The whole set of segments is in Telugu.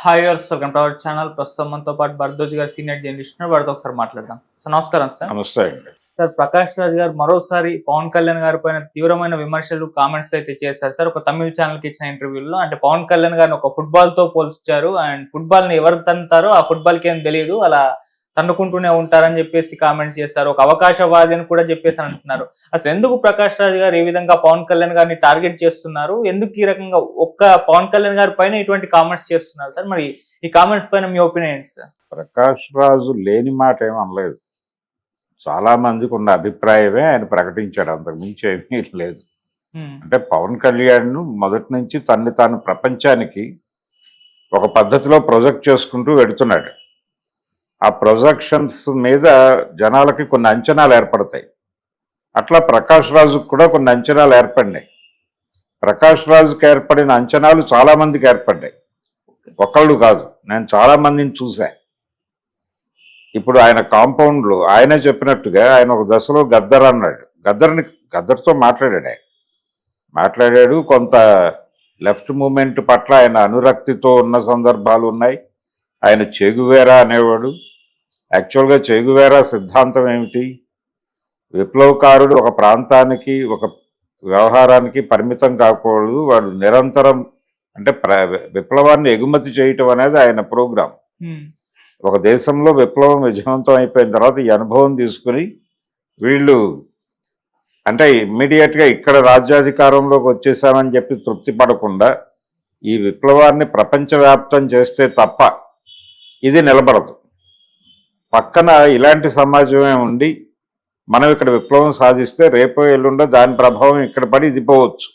Hi yours welcome to our channel. ప్రస్తుతం మనతో పాటు భరద్వాజ్ గారు సీనియర్ జర్నలిస్ట్ ఉన్నారు. వారితో ఒకసారి మాట్లాడదాం. సార్ నమస్కారం సార్. నమస్తే అండి. సార్ ప్రకాష్ రాజ్ గారు మరోసారి పవన్ కళ్యాణ్ గారి పైన తీవ్రమైన విమర్శలు కామెంట్స్ అయితే చేశారు సార్. ఒక తమిళ ఛానల్ కి ఇచ్చిన ఇంటర్వ్యూలో అంటే పవన్ కళ్యాణ్ గారిని ఒక ఫుట్బాల్ తో పోల్చారు. అండ్ ఫుట్బాల్ ని ఎవరు తంతారో ఆ ఫుట్బాల్ కి ఏం తెలియదు, అలా తన్నుకుంటూనే ఉంటారని చెప్పేసి కామెంట్స్ చేస్తారు. ఒక అవకాశవాది అని కూడా చెప్పేసి అంటున్నారు. అసలు ఎందుకు ప్రకాష్ రాజ్ గారు ఈ విధంగా పవన్ కళ్యాణ్ గారిని టార్గెట్ చేస్తున్నారు? ఎందుకు ఈ రకంగా ఒక్క పవన్ కళ్యాణ్ గారి పైన ఇటువంటి కామెంట్స్ చేస్తున్నారు సార్? మరి ఈ కామెంట్స్ పైన మీ ఒపీనియన్ ఏంటి సార్? ప్రకాష్ రాజు లేని మాట ఏం అనలేదు. చాలా మందికి ఉన్న అభిప్రాయమే ఆయన ప్రకటించాడు, అంతకు మించి ఏమీ లేదు. అంటే పవన్ కళ్యాణ్ మొదటి నుంచి తన్ని తాను ప్రపంచానికి ఒక పద్ధతిలో ప్రొజెక్ట్ చేసుకుంటూ వెడుతున్నాడు. ఆ ప్రొజెక్షన్స్ మీద జనాలకి కొన్ని అంచనాలు ఏర్పడతాయి. అట్లా ప్రకాష్ రాజుకు కూడా కొన్ని అంచనాలు ఏర్పడినాయి. ప్రకాష్ రాజుకి ఏర్పడిన అంచనాలు చాలా మందికి ఏర్పడ్డాయి, ఒకళ్ళు కాదు. నేను చాలా మందిని చూసా. ఇప్పుడు ఆయన కాంపౌండ్లో ఆయనే చెప్పినట్టుగా ఆయన ఒక దశలో గద్దర్ అన్నాడు. గద్దర్తో మాట్లాడాడు. కొంత లెఫ్ట్ మూమెంట్ పట్ల ఆయన అనురక్తితో ఉన్న సందర్భాలు ఉన్నాయి. ఆయన చెగువేరా అనేవాడు. యాక్చువల్గా చెగువేరా సిద్ధాంతం ఏమిటి? విప్లవకారుడు ఒక ప్రాంతానికి ఒక వ్యవహారానికి పరిమితం కాకూడదు, వాడు నిరంతరం అంటే విప్లవాన్ని ఎగుమతి చేయటం అనేది ఆయన ప్రోగ్రాం. ఒక దేశంలో విప్లవం విజయవంతం అయిపోయిన తర్వాత ఈ అనుభవం తీసుకుని వీళ్ళు అంటే ఇమ్మీడియట్గా ఇక్కడ రాజ్యాధికారంలోకి వచ్చేసామని చెప్పి తృప్తి పడకుండా ఈ విప్లవాన్ని ప్రపంచవ్యాప్తం చేస్తే తప్ప ఇది నిలబడదు. పక్కన ఇలాంటి సమాజమే ఉండి మనం ఇక్కడ విప్లవం సాధిస్తే రేపో ఎల్లుండో దాని ప్రభావం ఇక్కడ పడి ఇది పోవచ్చు.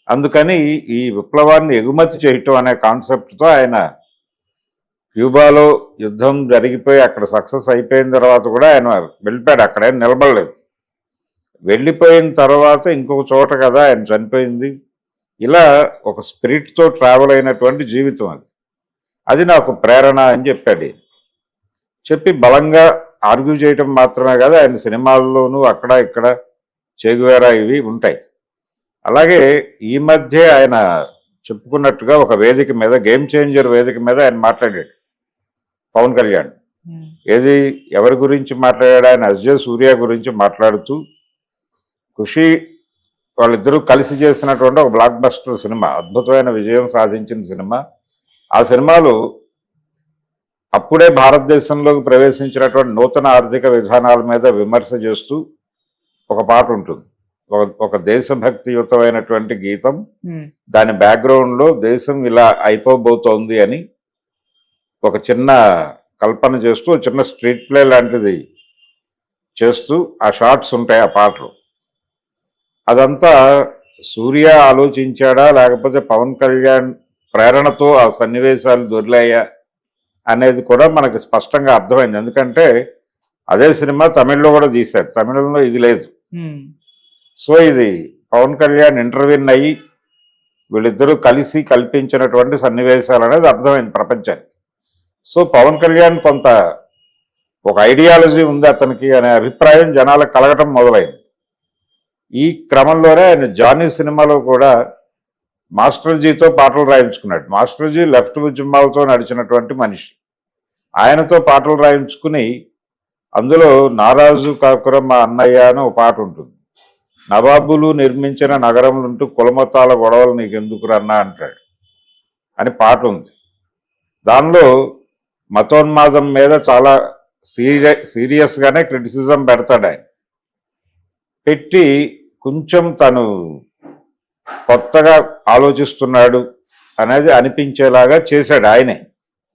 అందుకని ఈ విప్లవాన్ని ఎగుమతి చేయటం అనే కాన్సెప్ట్తో ఆయన క్యూబాలో యుద్ధం జరిగిపోయి అక్కడ సక్సెస్ అయిపోయిన తర్వాత కూడా ఆయన వెళ్ళిపోయాడు, అక్కడేం నిలబడలేదు. వెళ్ళిపోయిన తర్వాత ఇంకొక చోట కదా ఆయన చనిపోయింది. ఇలా ఒక స్పిరిట్తో ట్రావెల్ అయినటువంటి జీవితం అది నాకు ప్రేరణ అని చెప్పాడు. చెప్పి బలంగా ఆర్గ్యూ చేయటం మాత్రమే కాదు, ఆయన సినిమాల్లోనూ అక్కడ ఇక్కడ చెగువేరా ఇవి ఉంటాయి. అలాగే ఈ మధ్య ఆయన చెప్పుకున్నట్టుగా ఒక వేదిక మీద, గేమ్ చేంజర్ వేదిక మీద ఆయన మాట్లాడాడు పవన్ కళ్యాణ్. ఏది ఎవరి గురించి మాట్లాడాడు? ఆయన అజయ్ సూర్య గురించి మాట్లాడుతూ ఖుషి వాళ్ళిద్దరూ కలిసి చేసినటువంటి ఒక బ్లాక్ బస్టర్ సినిమా, అద్భుతమైన విజయం సాధించిన సినిమా. ఆ సినిమాలో అప్పుడే భారతదేశంలోకి ప్రవేశించినటువంటి నూతన ఆర్థిక విధానాల మీద విమర్శ చేస్తూ ఒక పాట ఉంటుంది, ఒక దేశభక్తియుతమైనటువంటి గీతం. దాని బ్యాక్గ్రౌండ్లో దేశం ఇలా అయిపోబోతోంది అని ఒక చిన్న కల్పన చేస్తూ చిన్న స్ట్రీట్ ప్లే లాంటిది చేస్తూ ఆ షార్ట్స్ ఉంటాయి ఆ పాటలు. అదంతా సూర్య ఆలోచించాడా లేకపోతే పవన్ కళ్యాణ్ ప్రేరణతో ఆ సన్నివేశాలు దొరిలాయా అనేది కూడా మనకి స్పష్టంగా అర్థమైంది. ఎందుకంటే అదే సినిమా తమిళ్లో కూడా తీశారు, తమిళంలో ఇది లేదు. సో ఇది పవన్ కళ్యాణ్ ఇంటర్వ్యూన్ అయ్యి వీళ్ళిద్దరూ కలిసి కల్పించినటువంటి సన్నివేశాలు అనేది అర్థమైంది ప్రపంచానికి. సో పవన్ కళ్యాణ్ కొంత ఒక ఐడియాలజీ ఉంది అతనికి అనే అభిప్రాయం జనాలకు కలగటం మొదలైంది. ఈ క్రమంలోనే ఆయన జానీ సినిమాలో కూడా మాస్టర్జీతో పాటలు రాయించుకున్నాడు. మాస్టర్జీ లెఫ్ట్ ఉద్యమాలతో నడిచినటువంటి మనిషి. ఆయనతో పాటలు రాయించుకుని అందులో నారాజు కాకురం మా అన్నయ్య అని ఒక పాట ఉంటుంది. నవాబులు నిర్మించిన నగరంలుంటూ కులమతాల గొడవలు నీకెందుకు రన్నా అంటాడు అని పాట ఉంది. దానిలో మతోన్మాదం మీద చాలా సీరియస్గానే క్రిటిసిజం పెడతాడు. ఆయన పెట్టి కొంచెం తను కొత్తగా ఆలోచిస్తున్నాడు అనేది అనిపించేలాగా చేశాడు.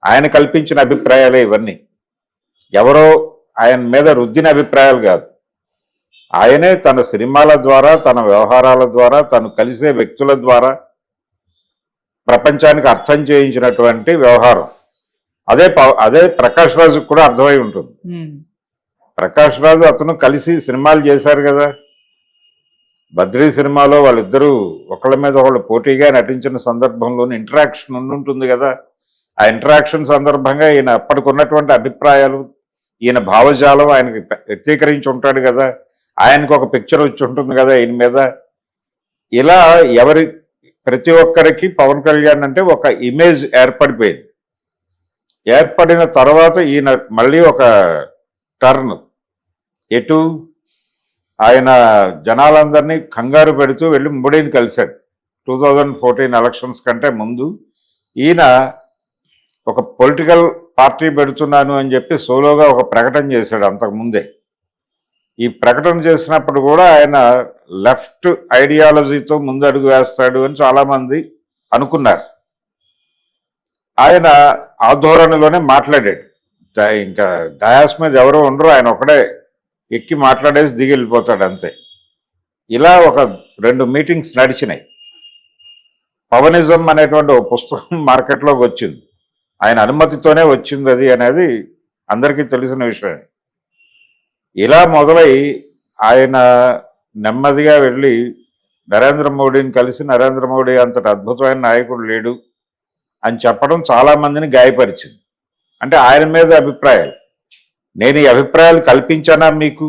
ఆయన కల్పించిన అభిప్రాయాలే ఇవన్నీ. ఎవరో ఆయన మీద రుద్దిన అభిప్రాయాలు కాదు. ఆయనే తన సినిమాల ద్వారా, తన వ్యవహారాల ద్వారా, తను కలిసే వ్యక్తుల ద్వారా ప్రపంచానికి అర్థం చేయించినటువంటి వ్యవహారం. అదే ప్రకాష్ రాజుకు కూడా అర్థమై ఉంటుంది. ప్రకాష్ రాజు అతను కలిసి సినిమాలు చేశారు కదా. బద్రీ సినిమాలో వాళ్ళిద్దరూ ఒకళ్ళ మీద ఒకళ్ళు పోటీగా నటించిన సందర్భంలోని ఇంటరాక్షన్ ఉంటుంది కదా. ఆ ఇంటరాక్షన్ సందర్భంగా ఈయన అప్పటికున్నటువంటి అభిప్రాయాలు, ఈయన భావజాలం ఆయనకి వ్యక్తీకరించి ఉంటాడు కదా. ఆయనకు ఒక పిక్చర్ వచ్చి ఉంటుంది కదా ఈయన మీద. ఇలా ప్రతి ఒక్కరికి పవన్ కళ్యాణ్ అంటే ఒక ఇమేజ్ ఏర్పడిపోయింది. ఏర్పడిన తర్వాత ఈయన మళ్ళీ ఒక టర్న్ ఎటు ఆయన జనాలందరినీ కంగారు పెడుతూ వెళ్ళి మోడీని కలిశాడు 2014 ఎలక్షన్స్ కంటే ముందు. ఈయన ఒక పొలిటికల్ పార్టీ పెడుతున్నాను అని చెప్పి సోలోగా ఒక ప్రకటన చేశాడు అంతకుముందే. ఈ ప్రకటన చేసినప్పుడు కూడా ఆయన లెఫ్ట్ ఐడియాలజీతో ముందడుగు వేస్తాడు అని చాలామంది అనుకున్నారు. ఆయన ఆ ధోరణిలోనే మాట్లాడాడు. ఇంకా డయాస్ మీద ఎవరో ఉండరు, ఆయన ఒకడే ఎక్కి మాట్లాడేసి దిగి వెళ్ళిపోతాడు అంతే. ఇలా ఒక 2 మీటింగ్స్ నడిచినాయి. పవనిజం అనేటువంటి ఒక పుస్తకం మార్కెట్లోకి వచ్చింది. ఆయన అనుమతితోనే వచ్చింది అది అనేది అందరికీ తెలిసిన విషయం. ఇలా మొదలై ఆయన నెమ్మదిగా వెళ్ళి నరేంద్ర మోడీని కలిసి నరేంద్ర మోడీ అంతటి అద్భుతమైన నాయకుడు లేడు అని చెప్పడం చాలామందిని గాయపరిచింది. అంటే ఆయన మీద అభిప్రాయాలు, నేను ఈ అభిప్రాయాలు కల్పించానా మీకు,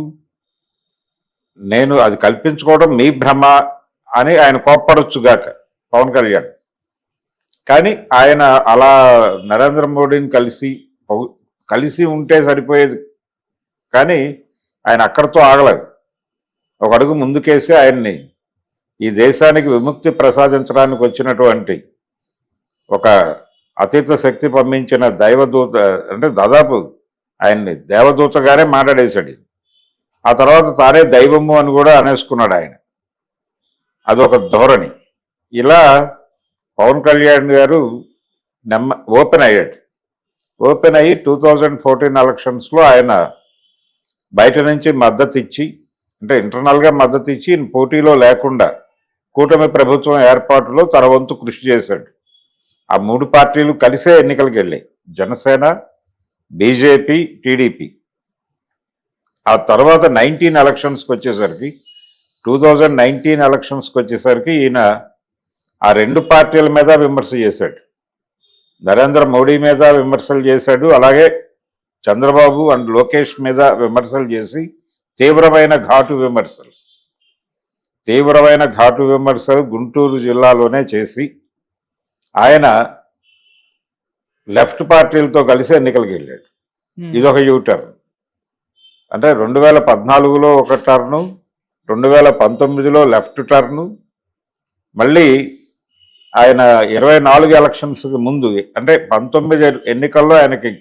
నేను అది కల్పించుకోవడం మీ భ్రమ అని ఆయన కోప్పడొచ్చుగాక పవన్ కళ్యాణ్. కానీ ఆయన అలా నరేంద్ర మోడీని కలిసి ఉంటే సరిపోయేది, కానీ ఆయన అక్కడితో ఆగలేదు. ఒక అడుగు ముందుకేసి ఆయన్ని ఈ దేశానికి విముక్తి ప్రసాదించడానికి వచ్చినటువంటి ఒక అతీత శక్తి పంపించిన దైవదూత, అంటే దాదాపు ఆయన్ని దేవదూతగానే మాట్లాడేశాడు. ఆ తర్వాత తానే దైవము అని కూడా అనేసుకున్నాడు ఆయన. అదొక ధోరణి. ఇలా పవన్ కళ్యాణ్ గారు ఓపెన్ అయ్యాడు. ఓపెన్ అయ్యి 2014 ఎలక్షన్స్లో ఆయన బయట నుంచి మద్దతు ఇచ్చి, అంటే ఇంటర్నల్గా మద్దతు ఇచ్చి పోటీలో లేకుండా కూటమి ప్రభుత్వం ఏర్పాటులో తన వంతు కృషి చేశాడు. ఆ 3 పార్టీలు కలిసే ఎన్నికలకు వెళ్ళాయి, జనసేన, బీజేపీ, టీడీపీ. ఆ తర్వాత 2019 ఎలక్షన్స్కి వచ్చేసరికి ఈయన ఆ 2 పార్టీల మీద విమర్శ చేశాడు. నరేంద్ర మోడీ మీద విమర్శలు చేశాడు, అలాగే చంద్రబాబు అండ్ లోకేష్ మీద విమర్శలు చేసి తీవ్రమైన ఘాటు విమర్శలు గుంటూరు జిల్లాలోనే చేసి ఆయన లెఫ్ట్ పార్టీలతో కలిసి ఎన్నికలకు వెళ్ళాడు. ఇదొక యూటర్న్. అంటే 2014లో ఒక టర్ను, 2019లో లెఫ్ట్ టర్ను, మళ్ళీ ఆయన 24 ఎలక్షన్స్కి ముందు అంటే 19 ఎన్నికల్లో ఆయనకి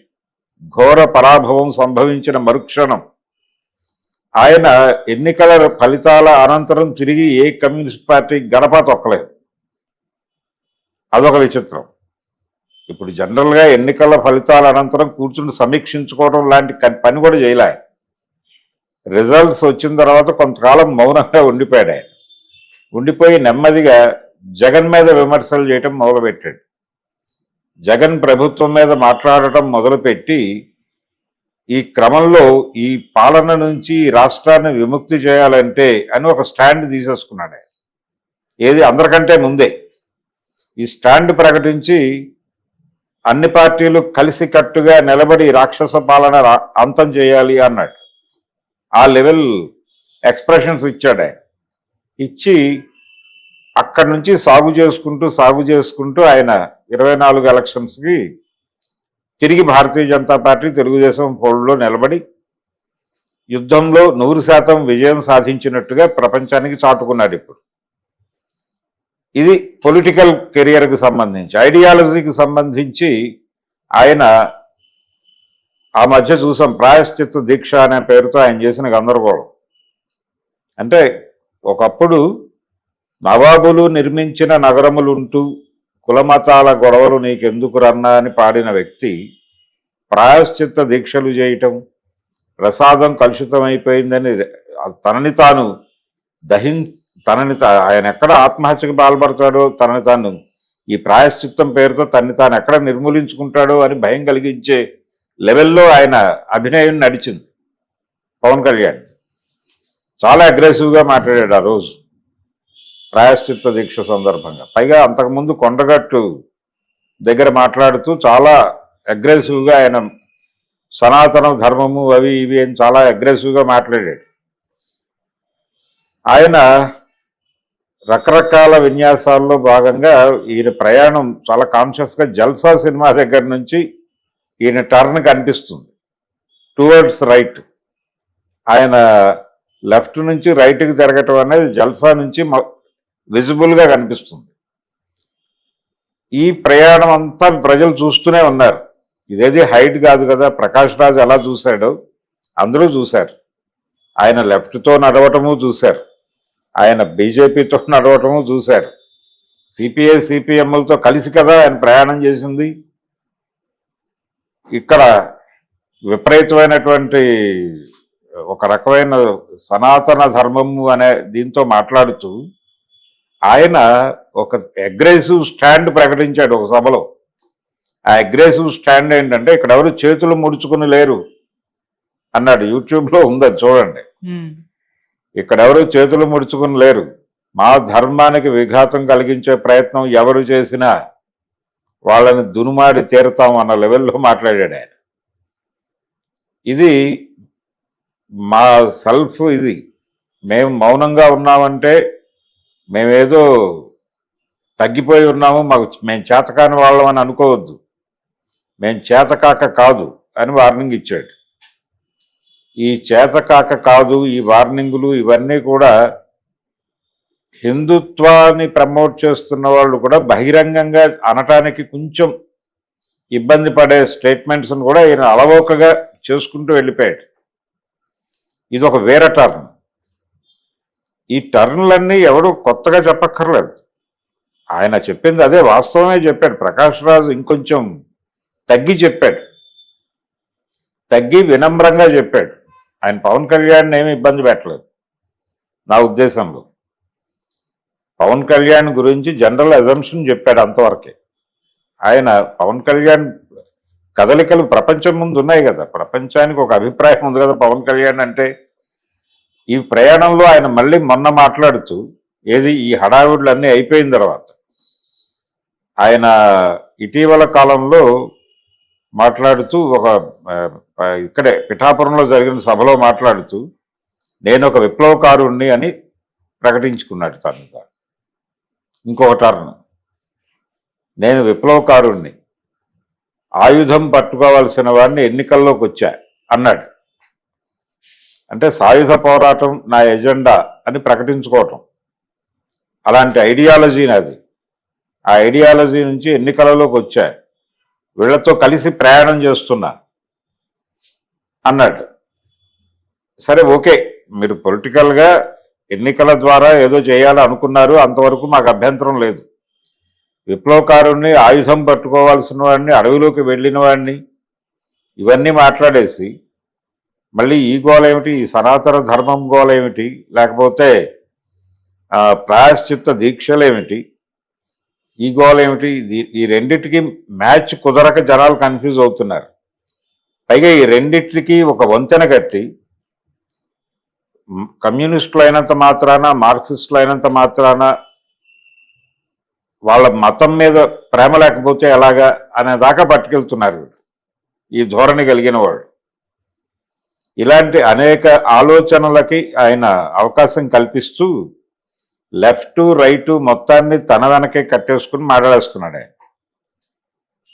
ఘోర పరాభవం సంభవించిన మరుక్షణం ఆయన ఎన్నికల ఫలితాల అనంతరం తిరిగి ఏ కమ్యూనిస్ట్ పార్టీ గడప తొక్కలేదు. అదొక విచిత్రం. ఇప్పుడు జనరల్గా ఎన్నికల ఫలితాల అనంతరం కూర్చుని సమీక్షించుకోవడం లాంటి పని కూడా చేయలే. రిజల్ట్స్ వచ్చిన తర్వాత కొంతకాలం మౌనంగా ఉండిపోయాడు ఆయన. ఉండిపోయి నెమ్మదిగా జగన్ మీద విమర్శలు చేయటం మొదలుపెట్టాడు. జగన్ ప్రభుత్వం మీద మాట్లాడటం మొదలుపెట్టి ఈ క్రమంలో ఈ పాలన నుంచి రాష్ట్రాన్ని విముక్తి చేయాలంటే అని ఒక స్టాండ్ తీసేసుకున్నాడు. ఏది అందరికంటే ముందే ఈ స్టాండ్ ప్రకటించి అన్ని పార్టీలు కలిసికట్టుగా నిలబడి రాక్షస పాలన అంతం చేయాలి అన్నాడు. ఆ లెవెల్ ఎక్స్ప్రెషన్స్ ఇచ్చాడు ఆయన. ఇచ్చి అక్కడి నుంచి సాగు చేసుకుంటూ ఆయన 24 ఎలక్షన్స్కి తిరిగి భారతీయ జనతా పార్టీ తెలుగుదేశం ఫోల్డ్లో నిలబడి యుద్ధంలో 100% విజయం సాధించినట్టుగా ప్రపంచానికి చాటుకున్నాడు. ఇప్పుడు ఇది పొలిటికల్ కెరియర్కి సంబంధించి. ఐడియాలజీకి సంబంధించి ఆయన ఆ మధ్య చూసాం, ప్రాయశ్చిత్త దీక్ష అనే పేరుతో ఆయన చేసిన గందరగోళం. అంటే ఒకప్పుడు నవాబులు నిర్మించిన నగరములుంటూ కులమతాల గొడవలు నీకెందుకు రన్నా అని పాడిన వ్యక్తి ప్రాయశ్చిత్త దీక్షలు చేయటం, ప్రసాదం కలుషితమైపోయిందని ఆయన ఎక్కడ ఆత్మహత్యకు పాల్పడతాడో, తనని తాను ఈ ప్రాయశ్చిత్తం పేరుతో తాను ఎక్కడ నిర్మూలించుకుంటాడో అని భయం కలిగించే లెవెల్లో ఆయన అభినయం నడిచింది పవన్ కళ్యాణ్. చాలా అగ్రెసివ్గా మాట్లాడాడు ఆ రోజు ప్రాయశ్చిత్త దీక్ష సందర్భంగా. పైగా అంతకుముందు కొండగట్టు దగ్గర మాట్లాడుతూ చాలా అగ్రెసివ్గా ఆయన సనాతన ధర్మము అవి ఇవి అని చాలా అగ్రెసివ్గా మాట్లాడాడు. ఆయన రకరకాల విన్యాసాల్లో భాగంగా ఈయన ప్రయాణం చాలా కాన్షియస్గా జల్సా సినిమా దగ్గర నుంచి ఈయన టర్న్ కనిపిస్తుంది టువర్డ్స్ రైట్. ఆయన లెఫ్ట్ నుంచి రైట్కి జరగటం అనేది జల్సా నుంచి విజిబుల్గా కనిపిస్తుంది. ఈ ప్రయాణం అంతా ప్రజలు చూస్తూనే ఉన్నారు. ఇదేది హైట్ కాదు కదా, ప్రకాష్ రాజ్ ఎలా చూశాడో అందరూ చూశారు. ఆయన లెఫ్ట్తో నడవటము చూశారు, ఆయన బీజేపీతో నడవటము చూశారు, సిపిఐ సిపిఎంలతో కలిసి కదా ఆయన ప్రయాణం చేసింది. ఇక్కడ విపరీతమైనటువంటి ఒక రకమైన సనాతన ధర్మము అనే దీంతో మాట్లాడుతూ ఆయన ఒక అగ్రెసివ్ స్టాండ్ ప్రకటించాడు ఒక సభలో. ఆ అగ్రెసివ్ స్టాండ్ ఏంటంటే ఇక్కడ ఎవరు చేతులు ముడుచుకుని లేరు అన్నాడు. యూట్యూబ్లో ఉంది, అది చూడండి. ఇక్కడ ఎవరు చేతులు ముడుచుకుని లేరు, మా ధర్మానికి విఘాతం కలిగించే ప్రయత్నం ఎవరు చేసినా వాళ్ళని దునుమాడి తీరుతాం అన్న లెవెల్లో మాట్లాడాడు ఆయన. ఇది మా సెల్ఫ్, ఇది మేము మౌనంగా ఉన్నామంటే మేమేదో తగ్గిపోయి ఉన్నాము, మేము చేతకాని వాళ్ళం అని అనుకోవద్దు, మేము చేతకాక కాదు అని వార్నింగ్ ఇచ్చాడు. ఈ చేతకాక కాదు, ఈ వార్నింగులు ఇవన్నీ కూడా హిందుత్వాన్ని ప్రమోట్ చేస్తున్న వాళ్ళు కూడా బహిరంగంగా అనటానికి కొంచెం ఇబ్బంది పడే స్టేట్మెంట్స్ను కూడా ఈయన అలవోకగా చేసుకుంటూ వెళ్ళిపోయాడు. ఇది ఒక వేరే టర్న్. ఈ టర్న్లన్నీ ఎవడు కొత్తగా చెప్పక్కర్లేదు, ఆయన చెప్పింది అదే వాస్తవమే చెప్పాడు. ప్రకాష్ రాజ్ ఇంకొంచెం తగ్గి చెప్పాడు, తగ్గి వినమ్రంగా చెప్పాడు. ఆయన పవన్ కళ్యాణ్ ఏమీ ఇబ్బంది పెట్టలేదు నా ఉద్దేశంలో. పవన్ కళ్యాణ్ గురించి జనరల్ అజంప్షన్ చెప్పాడు అంతవరకే. ఆయన పవన్ కళ్యాణ్ కదలికలు ప్రపంచం ముందు ఉన్నాయి కదా, ప్రపంచానికి ఒక అభిప్రాయం ఉంది కదా పవన్ కళ్యాణ్ అంటే. ఈ ప్రయాణంలో ఆయన మళ్ళీ మొన్న మాట్లాడుతూ ఏది ఈ హడావుడులు అన్నీ అయిపోయిన తర్వాత ఆయన ఇటీవల కాలంలో మాట్లాడుతూ ఒక ఇక్కడే పిఠాపురంలో జరిగిన సభలో మాట్లాడుతూ నేను ఒక విప్లవకారుణ్ణి అని ప్రకటించుకున్నాడు తను. ఇంకొక టర్న్, నేను విప్లవకారుణ్ణి, ఆయుధం పట్టుకోవాల్సిన వాడిని ఎన్నికల్లోకి వచ్చా అన్నాడు. అంటే సాయుధ పోరాటం నా ఎజెండా అని ప్రకటించుకోవటం, అలాంటి ఐడియాలజీ నాది. ఆ ఐడియాలజీ నుంచి ఎన్నికలలోకి వచ్చా, వీళ్లతో కలిసి ప్రయాణం చేస్తున్నా అన్నాడు. సరే, ఓకే, మీరు పొలిటికల్గా ఎన్నికల ద్వారా ఏదో చేయాలి అనుకున్నారు, అంతవరకు మాకు అభ్యంతరం లేదు. విప్లవకారుణ్ణి, ఆయుధం పట్టుకోవాల్సిన వాడిని, అడవిలోకి వెళ్ళిన వాడిని, ఇవన్నీ మాట్లాడేసి మళ్ళీ ఈ గోల ఏమిటి, ఈ సనాతన ధర్మం గోల ఏమిటి, లేకపోతే ప్రాయశ్చిత్త దీక్షలేమిటి, ఈ గోల ఏమిటి, ఈ రెండిటికి మ్యాచ్ కుదరక జనాలు కన్ఫ్యూజ్ అవుతున్నారు. పైగా ఈ రెండిటికి ఒక వంతెన కట్టి కమ్యూనిస్టులు అయినంత మాత్రాన, మార్క్సిస్టులు అయినంత మాత్రాన వాళ్ళ మతం మీద ప్రేమ లేకపోతే ఎలాగా అనేదాకా పట్టుకెళ్తున్నారు ఈ ధోరణి కలిగిన వాడు. ఇలాంటి అనేక ఆలోచనలకి ఆయన అవకాశం కల్పిస్తూ లెఫ్ట్ రైటు మొత్తాన్ని తన వెనకే కట్టేసుకుని మాట్లాడేస్తున్నాడు ఆయన.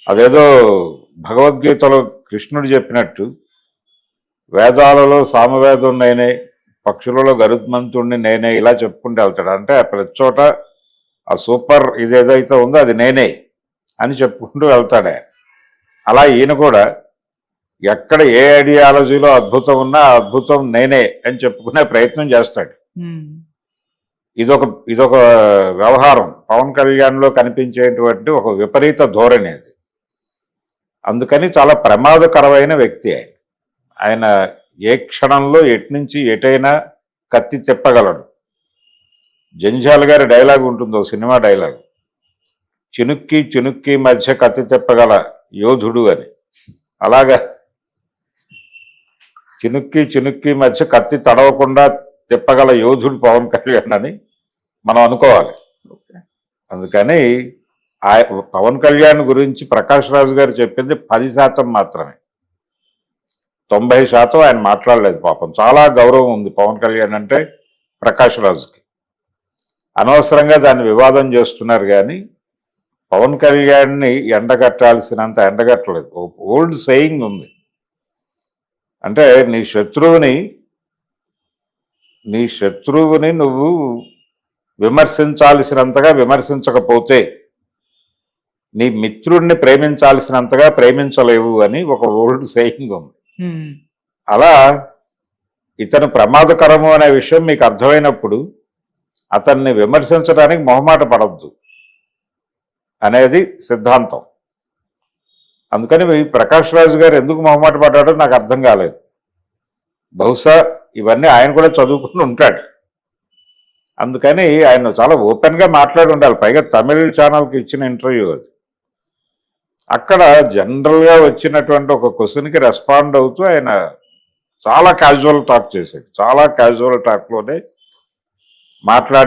అదేదో భగవద్గీతలో కృష్ణుడు చెప్పినట్టు వేదాలలో సామవేదం నేనే, పక్షులలో గరుత్మంతుడిని నేనే, ఇలా చెప్పుకుంటూ వెళ్తాడు. అంటే ప్రతి చోట ఆ సూపర్ ఇదేదైతే ఉందో అది నేనే అని చెప్పుకుంటూ వెళ్తాడే. అలా ఈయన కూడా ఎక్కడ ఏ ఐడియాలజీలో అద్భుతం ఉన్నా ఆ అద్భుతం నేనే అని చెప్పుకునే ప్రయత్నం చేస్తాడు. ఇదొక వ్యవహారం పవన్ కళ్యాణ్లో కనిపించేటువంటి ఒక విపరీత ధోరణి అది. అందుకని చాలా ప్రమాదకరమైన వ్యక్తి ఆయన. ఆయన ఏ క్షణంలో ఎట్నుంచి ఎటైనా కత్తి తిప్పగలడు. జంజాల్ గారి డైలాగ్ ఉంటుందో, సినిమా డైలాగ్, చినుక్కి చినుక్కి మధ్య కత్తి తిప్పగల యోధుడు అని. అలాగా చినుక్కి చినుక్కి మధ్య కత్తి తడవకుండా తిప్పగల యోధుడు పవన్ కళ్యాణ్ అని మనం అనుకోవాలి. అందుకని పవన్ కళ్యాణ్ గురించి ప్రకాష్ రాజు గారు చెప్పింది 10% మాత్రమే, 90% ఆయన మాట్లాడలేదు. పాపం చాలా గౌరవం ఉంది పవన్ కళ్యాణ్ అంటే ప్రకాష్ రాజుకి. అనవసరంగా దాన్ని వివాదం చేస్తున్నారు కానీ పవన్ కళ్యాణ్ని ఎండగట్టాల్సినంత ఎండగట్టలేదు. ఓల్డ్ సేయింగ్ ఉంది, అంటే నీ శత్రువుని నువ్వు విమర్శించాల్సినంతగా విమర్శించకపోతే నీ మిత్రుడిని ప్రేమించాల్సినంతగా ప్రేమించలేవు అని ఒక ఓల్డ్ సేయింగ్ ఉంది. అలా ఇతను ప్రమాదకరము అనే విషయం మీకు అర్థమైనప్పుడు అతన్ని విమర్శించడానికి మొహమాట పడద్దు అనేది సిద్ధాంతం. అందుకని ప్రకాష్ రాజు గారు ఎందుకు మొహమాట పడ్డాడో నాకు అర్థం కాలేదు. బహుశా ఇవన్నీ ఆయన కూడా చదువుకుని ఉంటాడు, అందుకని ఆయన చాలా ఓపెన్గా మాట్లాడి ఉండాలి. పైగా తమిళ ఛానల్కి ఇచ్చిన ఇంటర్వ్యూ అది. అక్కడ జనరల్గా వచ్చినటువంటి ఒక క్వశ్చన్కి రెస్పాండ్ అవుతూ ఆయన చాలా క్యాజువల్ టాక్ చేశాడు. చాలా క్యాజువల్ టాక్లోనే మాట్లాడి